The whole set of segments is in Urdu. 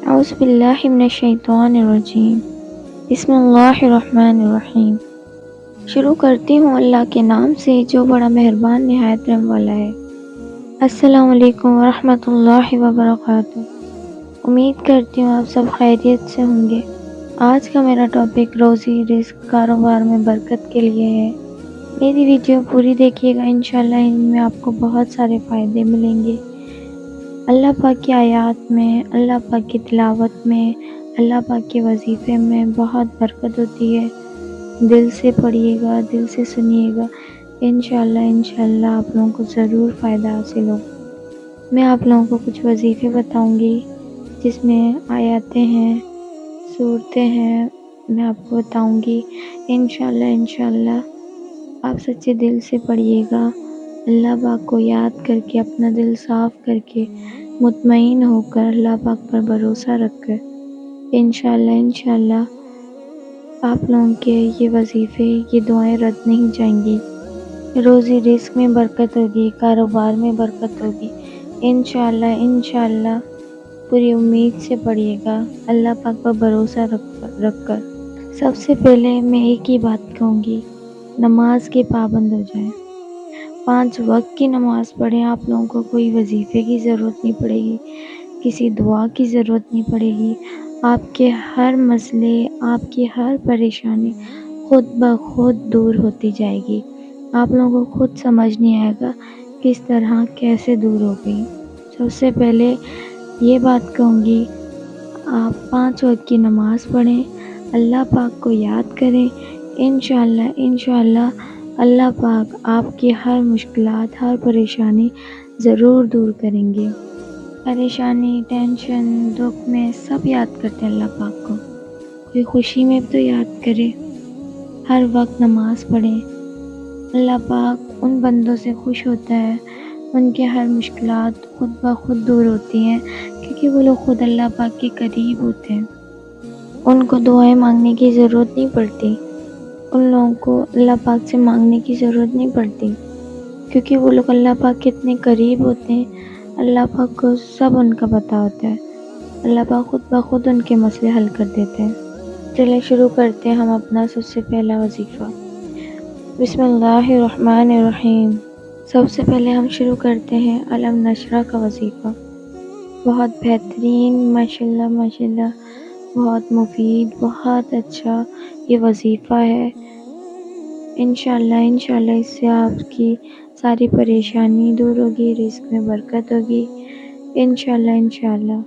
اعوذ باللہ من الشیطان الرجیم، بسم اللہ الرحمن الرحیم۔ شروع کرتی ہوں اللہ کے نام سے جو بڑا مہربان نہایت رحم والا ہے۔ السلام علیکم ورحمۃ اللہ وبرکاتہ۔ امید کرتی ہوں آپ سب خیریت سے ہوں گے۔ آج کا میرا ٹاپک روزی رزق کاروبار میں برکت کے لیے ہے۔ میری ویڈیو پوری دیکھیے گا، انشاءاللہ ان میں آپ کو بہت سارے فائدے ملیں گے۔ اللہ پاک کی آیات میں، اللہ پاک کی تلاوت میں، اللہ پاک کے وظیفے میں بہت برکت ہوتی ہے۔ دل سے پڑھیے گا، دل سے سنیے گا، انشاءاللہ آپ لوگوں کو ضرور فائدہ حاصل ہو۔ میں آپ لوگوں کو کچھ وظیفے بتاؤں گی جس میں آیاتیں ہیں، صورتیں ہیں، میں آپ کو بتاؤں گی۔ انشاءاللہ آپ سچے دل سے پڑھیے گا، اللہ پاک کو یاد کر کے، اپنا دل صاف کر کے، مطمئن ہو کر، اللہ پاک پر بھروسہ رکھ کر، انشاءاللہ آپ لوگوں کے یہ وظیفے، یہ دعائیں رد نہیں جائیں گی۔ روزی رزق میں برکت ہوگی، کاروبار میں برکت ہوگی، انشاءاللہ پوری امید سے پڑھیے گا، اللہ پاک پر بھروسہ رکھ کر۔ سب سے پہلے میں ایک ہی بات کہوں گی، نماز کے پابند ہو جائیں۔ 5 وقت کی نماز پڑھیں، آپ لوگوں کو کوئی وظیفے کی ضرورت نہیں پڑے گی، کسی دعا کی ضرورت نہیں پڑے گی۔ آپ کے ہر مسئلے، آپ کی ہر پریشانی خود بخود دور ہوتی جائے گی۔ آپ لوگوں کو خود سمجھ نہیں آئے گا کس طرح کیسے دور ہو گئی۔ سب سے پہلے یہ بات کہوں گی، آپ 5 وقت کی نماز پڑھیں، اللہ پاک کو یاد کریں، انشاءاللہ اللہ پاک آپ کی ہر مشکلات، ہر پریشانی ضرور دور کریں گے۔ پریشانی، ٹینشن، دکھ میں سب یاد کرتے ہیں اللہ پاک کو، کوئی خوشی میں بھی تو یاد کرے۔ ہر وقت نماز پڑھیں، اللہ پاک ان بندوں سے خوش ہوتا ہے، ان کے ہر مشکلات خود بخود دور ہوتی ہیں، کیونکہ وہ لوگ خود اللہ پاک کے قریب ہوتے ہیں، ان کو دعائیں مانگنے کی ضرورت نہیں پڑتی، ان لوگوں کو اللہ پاک سے مانگنے کی ضرورت نہیں پڑتی، کیونکہ وہ لوگ اللہ پاک کے اتنے قریب ہوتے ہیں، اللہ پاک کو سب ان کا پتہ ہوتا ہے، اللہ پاک خود بخود ان کے مسئلے حل کر دیتے ہیں۔ چلیں شروع کرتے ہیں ہم اپنا سب سے پہلا وظیفہ۔ بسم اللہ الرحمن الرحیم۔ سب سے پہلے ہم شروع کرتے ہیں علم نشرہ کا وظیفہ۔ بہت بہترین، ماشاءاللہ بہت مفید، بہت اچھا یہ وظیفہ ہے۔ انشاءاللہ اس سے آپ کی ساری پریشانی دور ہوگی، رزق میں برکت ہوگی، انشاءاللہ۔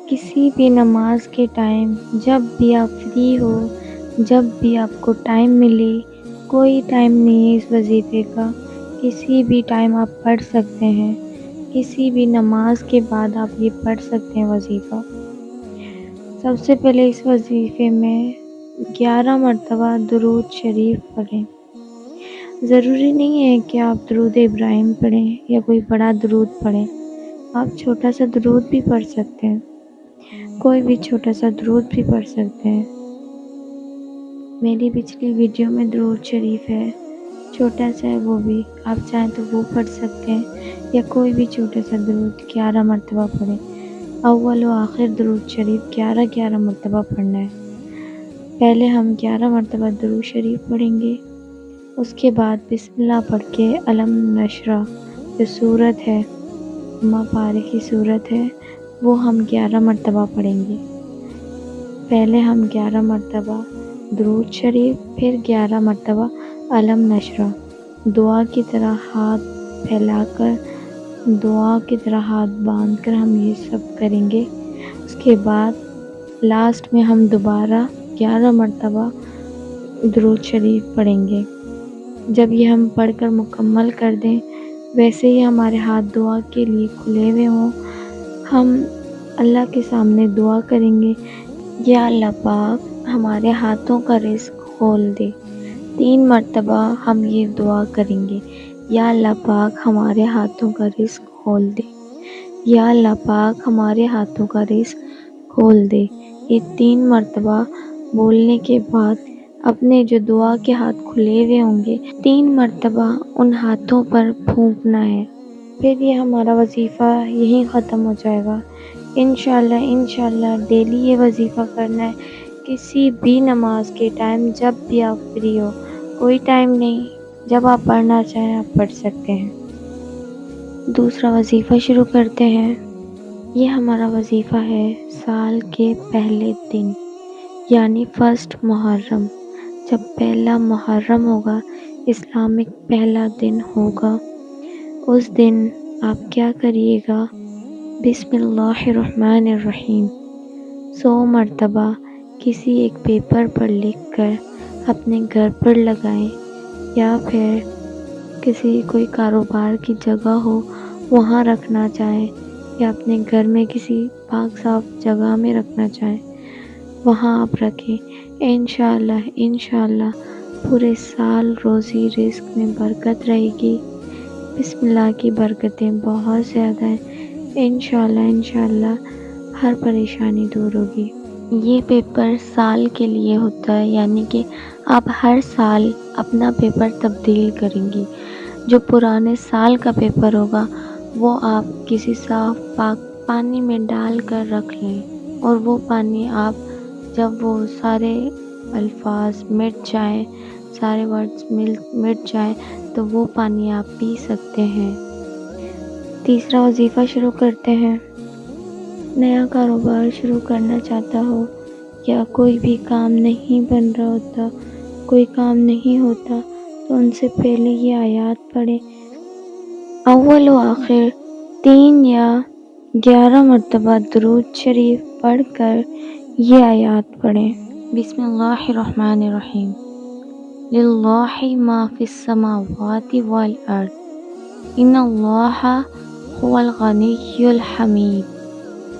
کسی بھی نماز کے ٹائم، جب بھی آپ فری ہو، جب بھی آپ کو ٹائم ملے، کوئی ٹائم نہیں ہے اس وظیفے کا، کسی بھی ٹائم آپ پڑھ سکتے ہیں، کسی بھی نماز کے بعد آپ یہ پڑھ سکتے ہیں وظیفہ۔ سب سے پہلے اس وظیفے میں 11 مرتبہ درود شریف پڑھیں۔ ضروری نہیں ہے کہ آپ درود ابراہیم پڑھیں یا کوئی بڑا درود پڑھیں، آپ چھوٹا سا درود بھی پڑھ سکتے ہیں، کوئی بھی چھوٹا سا درود بھی پڑھ سکتے ہیں۔ میری پچھلی ویڈیو میں درود شریف ہے، چھوٹا سا ہے، وہ بھی آپ چاہیں تو وہ پڑھ سکتے ہیں، یا کوئی بھی چھوٹا سا درود 11 مرتبہ پڑھیں۔ اول و آخر درود شریف 11 مرتبہ پڑھنا ہے۔ پہلے ہم 11 مرتبہ درود شریف پڑھیں گے، اس کے بعد بسم اللہ پڑھ کے علم نشرہ جو سورت ہے، اما پارے کی سورت ہے، وہ ہم 11 مرتبہ پڑھیں گے۔ پہلے ہم 11 مرتبہ درود شریف، پھر 11 مرتبہ علم نشرہ، دعا کی طرح ہاتھ پھیلا کر، دعا کی طرح ہاتھ باندھ کر ہم یہ سب کریں گے۔ اس کے بعد لاسٹ میں ہم دوبارہ 11 مرتبہ درود شریف پڑھیں گے۔ جب یہ ہم پڑھ کر مکمل کر دیں، ویسے ہی ہمارے ہاتھ دعا کے لیے کھلے ہوئے ہوں، ہم اللہ کے سامنے دعا کریں گے، یا اللہ پاک ہمارے ہاتھوں کا رزق کھول دے۔ 3 مرتبہ ہم یہ دعا کریں گے، یا اللہ پاک ہمارے ہاتھوں کا رزق کھول دے، یا اللہ پاک ہمارے ہاتھوں کا رزق کھول دے۔ یہ 3 مرتبہ بولنے کے بعد اپنے جو دعا کے ہاتھ کھلے ہوئے ہوں گے 3 مرتبہ ان ہاتھوں پر پھونکنا ہے، پھر یہ ہمارا وظیفہ یہیں ختم ہو جائے گا۔ انشاءاللہ ڈیلی یہ وظیفہ کرنا ہے، کسی بھی نماز کے ٹائم جب بھی آپ فری ہو، کوئی ٹائم نہیں، جب آپ پڑھنا چاہیں آپ پڑھ سکتے ہیں۔ دوسرا وظیفہ شروع کرتے ہیں۔ یہ ہمارا وظیفہ ہے سال کے پہلے دن، یعنی فرسٹ محرم۔ جب پہلا محرم ہوگا، اسلامک پہلا دن ہوگا، اس دن آپ کیا کریے گا؟ بسم اللہ الرحمن الرحیم 100 مرتبہ کسی ایک پیپر پر لکھ کر اپنے گھر پر لگائیں، یا پھر کوئی کاروبار کی جگہ ہو وہاں رکھنا چاہیں، یا اپنے گھر میں کسی پاک صاف جگہ میں رکھنا چاہیں وہاں آپ رکھیں۔ انشاءاللہ پورے سال روزی رزق میں برکت رہے گی۔ بسم اللہ کی برکتیں بہت زیادہ ہیں۔ انشاءاللہ ہر پریشانی دور ہوگی۔ یہ پیپر سال کے لیے ہوتا ہے، یعنی کہ آپ ہر سال اپنا پیپر تبدیل کریں گی۔ جو پرانے سال کا پیپر ہوگا وہ آپ کسی صاف پاک پانی میں ڈال کر رکھ لیں، اور وہ پانی آپ جب وہ سارے الفاظ مٹ جائیں، سارے ورڈز مٹ جائیں تو وہ پانی آپ پی سکتے ہیں۔ تیسرا وظیفہ شروع کرتے ہیں۔ نیا کاروبار شروع کرنا چاہتا ہو، یا کوئی بھی کام نہیں بن رہا ہوتا، کوئی کام نہیں ہوتا، تو ان سے پہلے یہ آیات پڑھیں۔ اول و آخر 3 یا 11 مرتبہ درود شریف پڑھ کر یہ آیات پڑھیں۔ بسم اللہ الرحمن الرحیم للہ ما فی السماوات والارض ان اللہ هو الغنی الحمید۔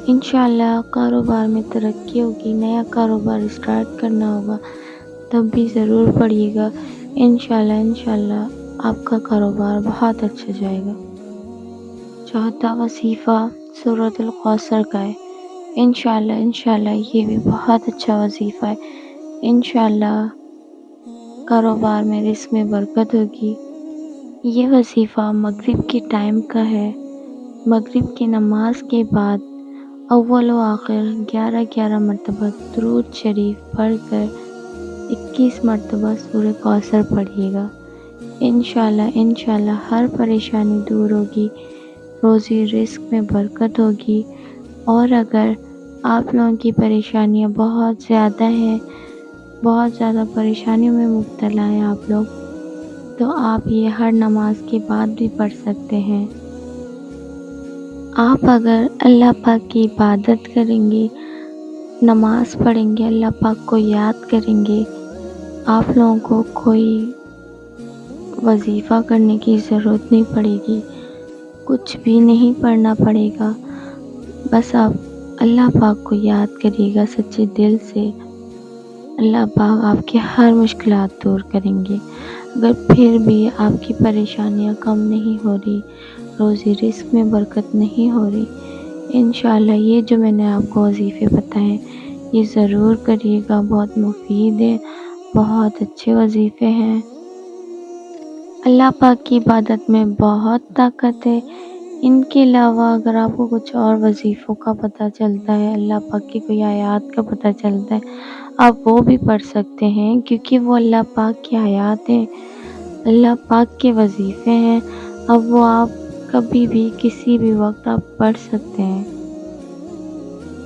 انشاءاللہ کاروبار میں ترقی ہوگی، نیا کاروبار اسٹارٹ کرنا ہوگا، تب بھی ضرور پڑھیے گا۔ انشاءاللہ آپ کا کاروبار بہت اچھا جائے گا۔ چوتھا وظیفہ سورۃ الکوثر کا ہے۔ انشاءاللہ یہ بھی بہت اچھا وظیفہ ہے۔ انشاءاللہ کاروبار میں رزق میں برکت ہوگی۔ یہ وظیفہ مغرب کے ٹائم کا ہے۔ مغرب کی نماز کے بعد اول و آخر 11 مرتبہ درود شریف پڑھ کر 21 مرتبہ سورہ کوثر پڑھیے گا۔ انشاءاللہ ہر پریشانی دور ہوگی، روزی رزق میں برکت ہوگی۔ اور اگر آپ لوگوں کی پریشانیاں بہت زیادہ ہیں، بہت زیادہ پریشانیوں میں مبتلا ہیں آپ لوگ، تو آپ یہ ہر نماز کے بعد بھی پڑھ سکتے ہیں۔ آپ اگر اللہ پاک کی عبادت کریں گے، نماز پڑھیں گے، اللہ پاک کو یاد کریں گے، آپ لوگوں کو کوئی وظیفہ کرنے کی ضرورت نہیں پڑے گی، کچھ بھی نہیں پڑھنا پڑے گا، بس آپ اللہ پاک کو یاد کریے گا سچے دل سے، اللہ پاک آپ کی ہر مشکلات دور کریں گے۔ اگر پھر بھی آپ کی پریشانیاں کم نہیں ہو رہی، روزی رزق میں برکت نہیں ہو رہی، انشاءاللہ یہ جو میں نے آپ کو وظیفے بتائے یہ ضرور کریے گا، بہت مفید ہے، بہت اچھے وظیفے ہیں۔ اللہ پاک کی عبادت میں بہت طاقت ہے۔ ان کے علاوہ اگر آپ کو کچھ اور وظیفوں کا پتہ چلتا ہے، اللہ پاک کی کوئی آیات کا پتہ چلتا ہے، آپ وہ بھی پڑھ سکتے ہیں، کیونکہ وہ اللہ پاک کی آیات ہیں، اللہ پاک کے وظیفے ہیں۔ اب وہ آپ کبھی بھی کسی بھی وقت آپ پڑھ سکتے ہیں۔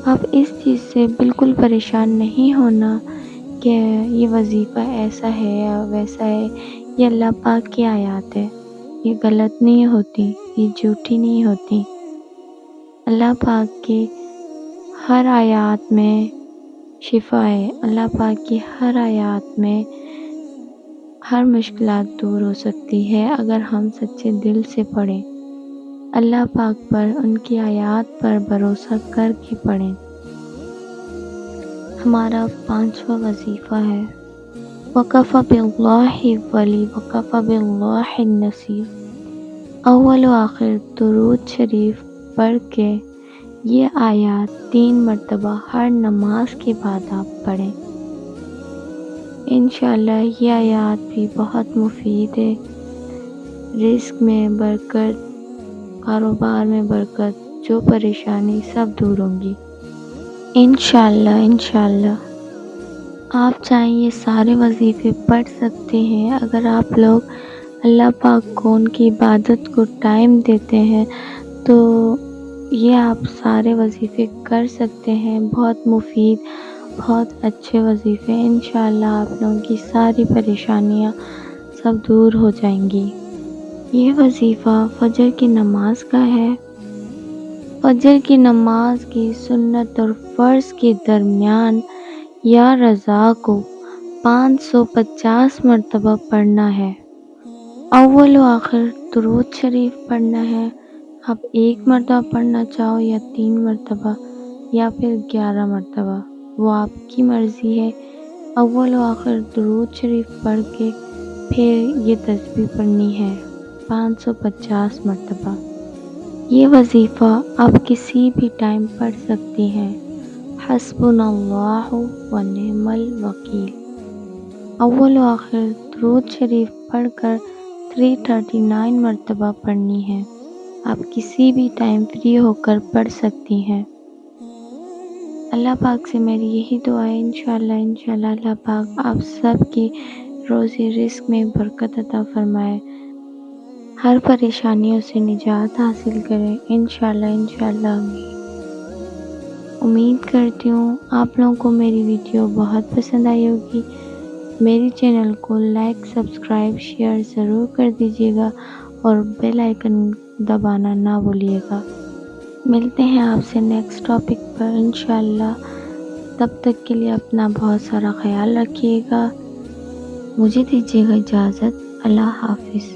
آپ اس چیز سے بالکل پریشان نہیں ہونا کہ یہ وظیفہ ایسا ہے یا ویسا ہے، یہ اللہ پاک کی آیات ہے، یہ غلط نہیں ہوتی، یہ جھوٹی نہیں ہوتی۔ اللہ پاک کے ہر آیات میں شفا ہے، اللہ پاک کی ہر آیات میں ہر مشکلات دور ہو سکتی ہے اگر ہم سچے دل سے پڑھیں، اللہ پاک پر، ان کی آیات پر بھروسہ کر کے پڑھیں۔ ہمارا 5واں وظیفہ ہے وَكَفَى بِاللَّهِ وَلِي وَكَفَى بِاللَّهِ النَّصِيرُ۔ اول و آخر درود شریف پڑھ کے یہ آیات 3 مرتبہ ہر نماز کے بعد آپ پڑھیں۔ انشاءاللہ یہ آیات بھی بہت مفید ہے۔ رزق میں برکت، کاروبار میں برکت، جو پریشانی سب دور ہوں گی انشاءاللہ۔ انشاءاللہ آپ چاہیں یہ سارے وظیفے پڑھ سکتے ہیں۔ اگر آپ لوگ اللہ پاک کو ان کی عبادت کو ٹائم دیتے ہیں تو یہ آپ سارے وظیفے کر سکتے ہیں۔ بہت مفید، بہت اچھے وظیفے ہیں۔ انشاءاللہ آپ لوگوں کی ساری پریشانیاں سب دور ہو جائیں گی۔ یہ وظیفہ فجر کی نماز کا ہے۔ فجر کی نماز کی سنت اور فرض کے درمیان یا رضا کو 550 مرتبہ پڑھنا ہے۔ اول و آخر درود شریف پڑھنا ہے۔ آپ 1 مرتبہ پڑھنا چاہو یا 3 مرتبہ یا پھر 11 مرتبہ، وہ آپ کی مرضی ہے۔ اول و آخر درود شریف پڑھ کے پھر یہ تسبیح پڑھنی ہے 550 مرتبہ۔ یہ وظیفہ آپ کسی بھی ٹائم پڑھ سکتی ہیں۔ حسبنا اللہ و نعم الوکیل۔ اول و آخر درود شریف پڑھ کر 339 مرتبہ پڑھنی ہے۔ آپ کسی بھی ٹائم فری ہو کر پڑھ سکتی ہیں۔ اللہ پاک سے میری یہی دعا ہے، انشاءاللہ اللہ پاک آپ سب کی روزی رزق میں برکت عطا فرمائے، ہر پریشانیوں سے نجات حاصل کرے، انشاءاللہ آمین۔ امید کرتی ہوں آپ لوگوں کو میری ویڈیو بہت پسند آئی ہوگی۔ میری چینل کو لائک، سبسکرائب، شیئر ضرور کر دیجیے گا اور بیل آئیکن دبانا نہ بھولیے گا۔ ملتے ہیں آپ سے نیکسٹ ٹاپک پر انشاءاللہ۔ تب تک کے لیے اپنا بہت سارا خیال رکھیے گا۔ مجھے دیجیے گا اجازت۔ اللہ حافظ۔